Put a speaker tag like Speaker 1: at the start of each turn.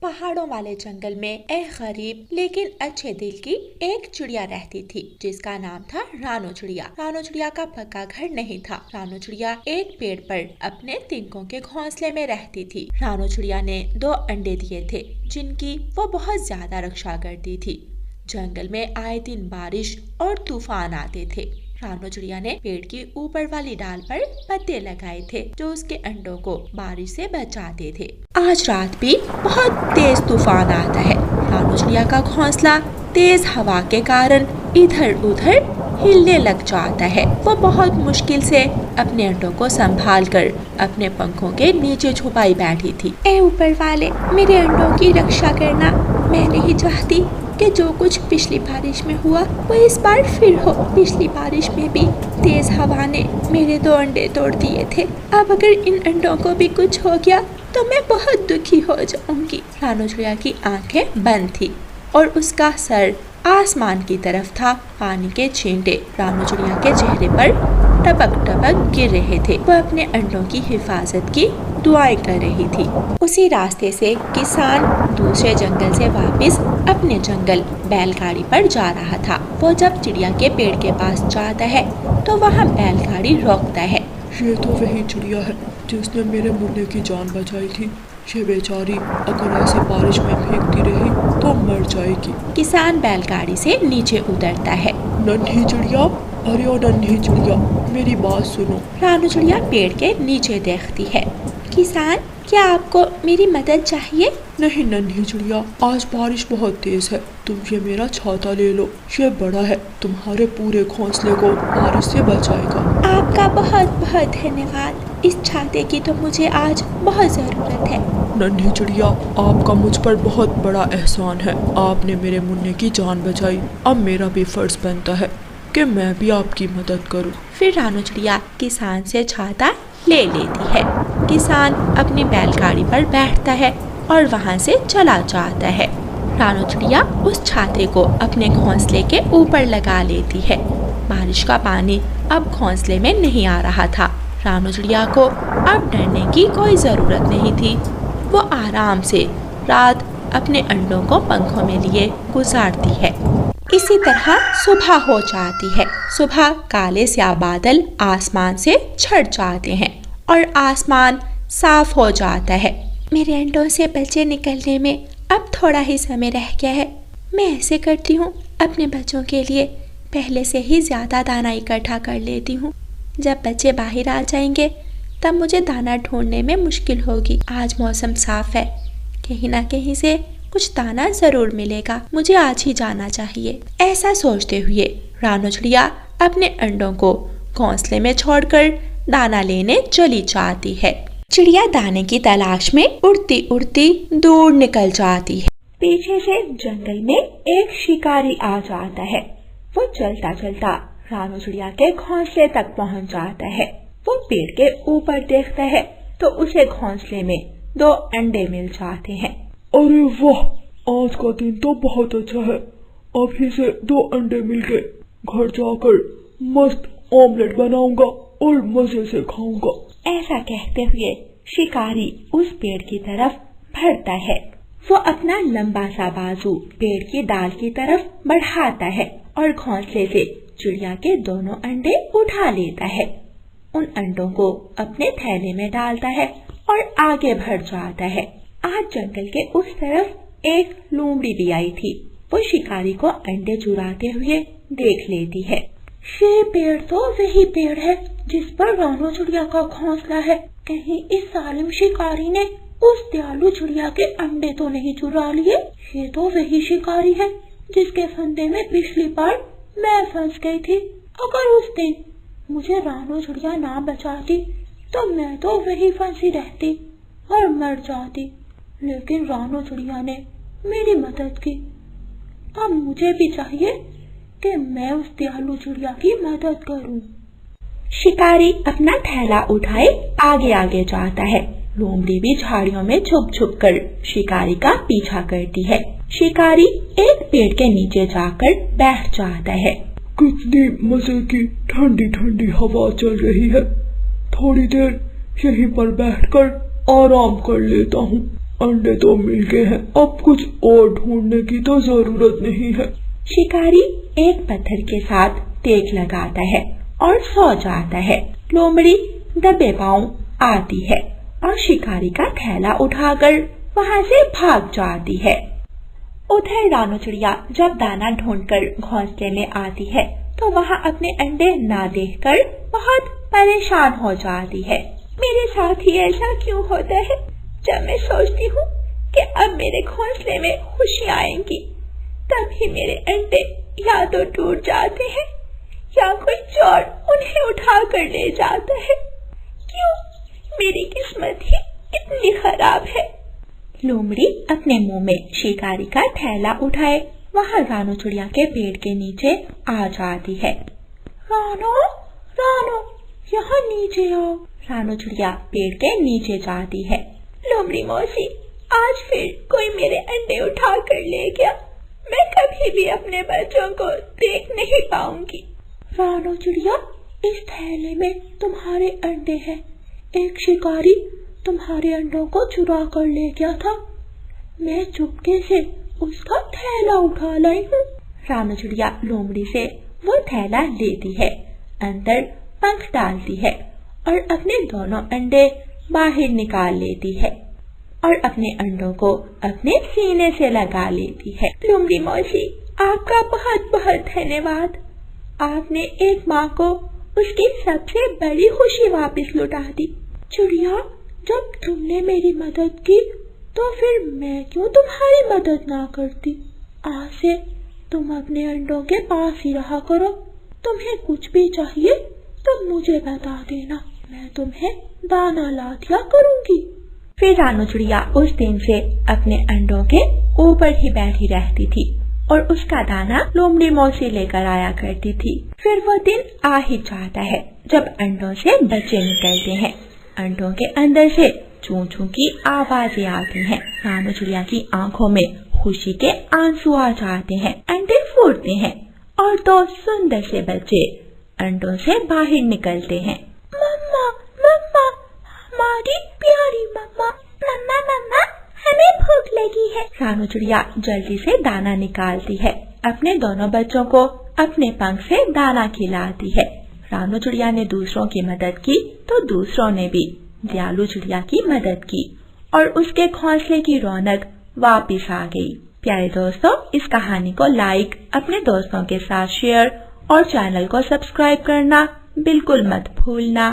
Speaker 1: पहाड़ों वाले जंगल में एक गरीब लेकिन अच्छे दिल की एक चिड़िया रहती थी जिसका नाम था रानो चिड़िया। रानो चिड़िया का पक्का घर नहीं था। रानो चिड़िया एक पेड़ पर अपने तिनकों के घोंसले में रहती थी। रानो चिड़िया ने 2 अंडे दिए थे जिनकी वो बहुत ज्यादा रक्षा करती थी। जंगल में आए दिन बारिश और तूफान आते थे। रानो चिड़िया ने पेड़ की ऊपर वाली डाल पर पत्ते लगाए थे जो उसके अंडों को बारिश से बचाते थे। आज रात भी बहुत तेज तूफान आता है। रानो चिड़िया का घोंसला तेज हवा के कारण इधर उधर हिलने लग जाता है। वो बहुत मुश्किल से अपने अंडों को संभाल कर अपने पंखों के नीचे छुपाई बैठी थी। ए ऊपर वाले, मेरे अंडों की रक्षा करना। मैं नहीं चाहती कि जो कुछ पिछली बारिश में हुआ वो इस बार फिर हो। पिछली बारिश में भी तेज हवा ने मेरे 2 अंडे तोड़ दिए थे। अब अगर इन अंडों को भी कुछ हो गया तो मैं बहुत दुखी हो जाऊंगी। रानो चिड़िया की आंखें बंद थी और उसका सर आसमान की तरफ था। पानी के छींटे रानो चिड़िया के चेहरे पर टपक टपक गिर रहे थे। वह अपने अंडों की हिफाजत की दुआएं कर रही थी। उसी रास्ते से किसान दूसरे जंगल से वापस अपने जंगल बैलगाड़ी पर जा रहा था। वो जब चिड़िया के पेड़ के पास जाता है तो वहाँ बैलगाड़ी रोकता है।
Speaker 2: ये तो वही चिड़िया है जिसने मेरे मुन्ने की जान बचाई थी। ये बेचारी अगर ऐसे बारिश में भीगती रही तो मर जाएगी।
Speaker 1: किसान बैलगाड़ी से नीचे उतरता है।
Speaker 2: नन्ही चिड़िया, अरे ओ नन्ही चिड़िया, मेरी बात सुनो।
Speaker 1: रानो चिड़िया पेड़ के नीचे देखती है। किसान, क्या आपको मेरी मदद चाहिए?
Speaker 2: नहीं नन्ही चिड़िया, आज बारिश बहुत तेज है। तुम ये मेरा छाता ले लो, ये बड़ा है, तुम्हारे पूरे घोंसले को बारिश से बचाएगा।
Speaker 1: आपका बहुत बहुत धन्यवाद। इस छाते की तो मुझे आज बहुत जरूरत है।
Speaker 2: नन्ही चिड़िया, आपका मुझ पर बहुत बड़ा एहसान है। आपने मेरे मुन्ने की जान बचाई। अब मेरा भी फर्ज बनता है कि मैं भी आपकी मदद करूं।
Speaker 1: फिर रानो चिड़िया किसान से छाता ले लेती है। किसान अपनी बैलगाड़ी पर बैठता है और वहाँ से चला जाता है। रानो चिड़िया उस छाते को अपने घोंसले के ऊपर लगा लेती है। बारिश का पानी अब घोंसले में नहीं आ रहा था। रानो चिड़िया को अब डरने की कोई जरूरत नहीं थी। वो आराम से रात अपने अंडों को पंखों में लिए गुजारती है। इसी तरह सुबह हो जाती है। सुबह काले स्याह बादल आसमान से छट जाते हैं और आसमान साफ हो जाता है। मेरे अंडों से बच्चे निकलने में अब थोड़ा ही समय रह गया है। मैं ऐसे करती हूँ, अपने बच्चों के लिए पहले से ही ज्यादा दाना इकट्ठा कर लेती हूँ। जब बच्चे बाहर आ जाएंगे तब मुझे दाना ढूंढने में मुश्किल होगी। आज मौसम साफ है, कहीं ना कहीं से कुछ दाना जरूर मिलेगा। मुझे आज ही जाना चाहिए। ऐसा सोचते हुए रानो चिड़िया अपने अंडों को घोंसले में छोड़कर दाना लेने चली जाती है। चिड़िया दाने की तलाश में उड़ती उड़ती दूर निकल जाती है। पीछे से जंगल में एक शिकारी आ जाता है। वो चलता चलता रानो चिड़िया के घोंसले तक पहुंच जाता है। वो पेड़ के ऊपर देखता है तो उसे घोंसले में 2 अंडे मिल जाते हैं।
Speaker 2: अरे वाह, आज का दिन तो बहुत अच्छा है। अभी से 2 अंडे मिल गए। घर जाकर मस्त ऑमलेट बनाऊंगा और मजे से खाऊंगा।
Speaker 1: ऐसा कहते हुए शिकारी उस पेड़ की तरफ बढ़ता है। वो अपना लंबा सा बाजू पेड़ की डाल की तरफ बढ़ाता है और घोंसले से चिड़िया के दोनों अंडे उठा लेता है। उन अंडों को अपने थैले में डालता है और आगे बढ़ जाता है। आज जंगल के उस तरफ एक लोमड़ी भी आई थी। वो शिकारी को अंडे चुराते हुए देख लेती है। ये पेड़ तो वही पेड़ है जिस पर रानो चिड़िया का घोंसला है। कहीं इस जालिम शिकारी ने उस दयालु चिड़िया के अंडे तो नहीं चुरा लिए। ये तो वही शिकारी है जिसके फंदे में पिछली बार मैं फंस गई थी। अगर उस दिन मुझे रानो चिड़िया ना बचाती तो मैं तो वही फंसी रहती और मर जाती। लेकिन रानो चिड़िया ने मेरी मदद की। अब मुझे भी चाहिए कि मैं उस दयालु चिड़िया की मदद करूं। शिकारी अपना थैला उठाए आगे आगे जाता है। लोमड़ी भी झाड़ियों में छुप छुप कर शिकारी का पीछा करती है। शिकारी एक पेड़ के नीचे जाकर बैठ जाता है।
Speaker 2: कितनी मजे की ठंडी ठंडी हवा चल रही है। थोड़ी देर यहीं पर बैठकर आराम कर लेता हूँ। अंडे तो मिल गए हैं, अब कुछ और ढूंढने की तो जरूरत नहीं है।
Speaker 1: शिकारी एक पत्थर के साथ टेक लगाता है और सो जाता है। लोमड़ी दबे पांव आती है और शिकारी का थैला उठाकर वहाँ से भाग जाती है। उधर रानू चिड़िया जब दाना ढूंढकर घोंसले में आती है तो वहाँ अपने अंडे ना देखकर बहुत परेशान हो जाती है। मेरे साथ ही ऐसा क्यों होता है? जब मैं सोचती हूँ कि अब मेरे घोंसले में खुशियाँ आएंगी, तभी मेरे अंडे या तो टूट जाते हैं या कोई चोर उन्हें उठा कर ले जाता है। क्यों मेरी किस्मत ही इतनी खराब है। लोमड़ी अपने मुंह में शिकारी का थैला उठाए वहाँ रानू चिड़िया के पेड़ के नीचे आ जाती है। रानू, रानू, यहाँ नीचे आओ। रानू चिड़िया पेड़ के नीचे जाती है। लोमड़ी मौसी, आज फिर कोई मेरे अंडे उठा कर ले गया। मैं कभी भी अपने बच्चों को देख नहीं पाऊंगी। रानू चिड़िया, इस थैले में तुम्हारे अंडे हैं। एक शिकारी तुम्हारे अंडों को चुरा कर ले गया था। मैं चुपके से उसका थैला उठा लाई हूँ। रानू चिड़िया लोमड़ी से वो थैला लेती है, अंदर पंख डालती है और अपने दोनों अंडे बाहर निकाल लेती है और अपने अंडों को अपने सीने से लगा लेती है। लोमड़ी मौसी, आपका बहुत बहुत धन्यवाद। आपने एक माँ को उसकी सबसे बड़ी खुशी वापस लौटा दी। चिड़िया, जब तुमने मेरी मदद की तो फिर मैं क्यों तुम्हारी मदद ना करती। आज से तुम अपने अंडों के पास ही रहा करो। तुम्हें कुछ भी चाहिए तो मुझे बता देना, मैं तुम्हें दाना ला दिया करूँगी। फिर रानू चिड़िया उस दिन से अपने अंडों के ऊपर ही बैठी रहती थी और उसका दाना लोमड़ी मौसी लेकर आया करती थी। फिर वो दिन आ ही जाता है जब अंडों से बच्चे निकलते हैं। अंडों के अंदर से चूं चूं की आवाजें आती हैं। रानू चिड़िया की आंखों में खुशी के आंसू आ जाते हैं। अंडे फूटते हैं और दो सुंदर से बच्चे अंडों से बाहर निकलते हैं। मम्मा, मम्मा, हमारी प्यारी मम्मा, मम्मा, मम्मा, हमें भूख लगी है। रानू चिड़िया जल्दी से दाना निकालती है, अपने दोनों बच्चों को अपने पंख से दाना खिलाती है। रानू चिड़िया ने दूसरों की मदद की तो दूसरों ने भी दयालु चिड़िया की मदद की और उसके घोंसले की रौनक वापस आ गई। प्यारे दोस्तों, इस कहानी को लाइक, अपने दोस्तों के साथ शेयर और चैनल को सब्सक्राइब करना बिल्कुल मत भूलना।